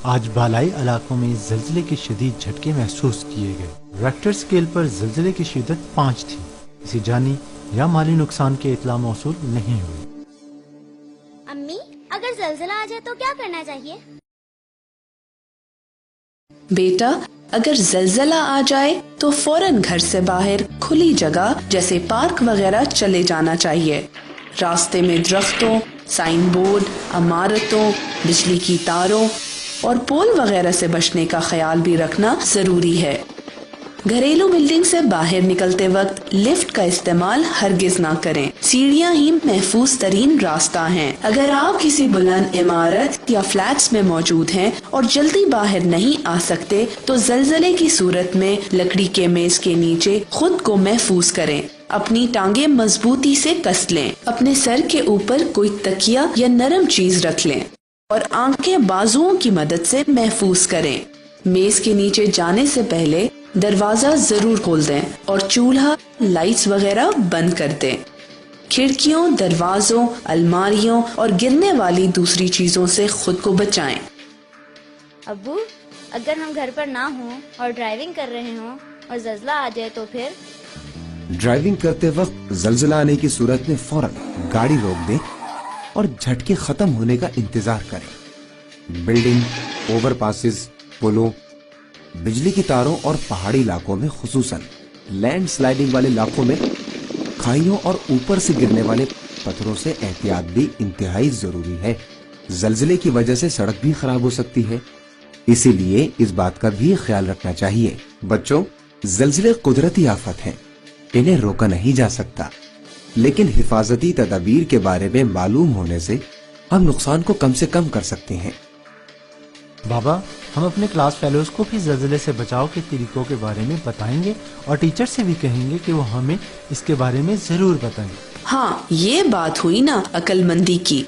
آج بالائی علاقوں میں زلزلے کے شدید جھٹکے محسوس کیے گئے۔ ریکٹر اسکیل پر زلزلے کی شدت 5 تھی۔ کسی جانی یا مالی نقصان کی اطلاع موصول نہیں ہوئی۔ امی، اگر زلزلہ آ جائے تو کیا کرنا چاہیے؟ بیٹا، اگر زلزلہ آ جائے تو فوراً گھر سے باہر کھلی جگہ جیسے پارک وغیرہ چلے جانا چاہیے۔ راستے میں درختوں، سائن بورڈ، عمارتوں، بجلی کی تاروں اور پول وغیرہ سے بچنے کا خیال بھی رکھنا ضروری ہے۔ گھریلو بلڈنگ سے باہر نکلتے وقت لفٹ کا استعمال ہرگز نہ کریں۔ سیڑھیاں ہی محفوظ ترین راستہ ہیں۔ اگر آپ کسی بلند عمارت یا فلیٹس میں موجود ہیں اور جلدی باہر نہیں آ سکتے تو زلزلے کی صورت میں لکڑی کے میز کے نیچے خود کو محفوظ کریں۔ اپنی ٹانگیں مضبوطی سے کس لیں۔ اپنے سر کے اوپر کوئی تکیہ یا نرم چیز رکھ لیں اور آنکھیں بازوؤں کی مدد سے محفوظ کریں۔ میز کے نیچے جانے سے پہلے دروازہ ضرور کھول دیں اور چولہا، لائٹس وغیرہ بند کر دیں۔ کھڑکیوں، دروازوں، الماریوں اور گرنے والی دوسری چیزوں سے خود کو بچائیں۔ ابو، اگر ہم گھر پر نہ ہوں اور ڈرائیونگ کر رہے ہوں اور زلزلہ آ جائے تو پھر؟ ڈرائیونگ کرتے وقت زلزلہ آنے کی صورت میں فوراً گاڑی روک دیں اور جھٹکے ختم ہونے کا انتظار کریں۔ بلڈنگ، اوور پاسز، پلوں، بجلی کی تاروں اور پہاڑی علاقوں میں خصوصاً لینڈ سلائیڈنگ والے علاقوں میں کھائیوں اور اوپر سے گرنے والے پتھروں سے احتیاط بھی انتہائی ضروری ہے۔ زلزلے کی وجہ سے سڑک بھی خراب ہو سکتی ہے، اسی لیے اس بات کا بھی خیال رکھنا چاہیے۔ بچوں، زلزلے قدرتی آفت ہیں، انہیں روکا نہیں جا سکتا، لیکن حفاظتی تدابیر کے بارے میں معلوم ہونے سے ہم نقصان کو کم سے کم کر سکتے ہیں۔ بابا، ہم اپنے کلاس فیلوز کو بھی زلزلے سے بچاؤ کے طریقوں کے بارے میں بتائیں گے اور ٹیچر سے بھی کہیں گے کہ وہ ہمیں اس کے بارے میں ضرور بتائیں۔ ہاں، یہ بات ہوئی نا عقل مندی کی۔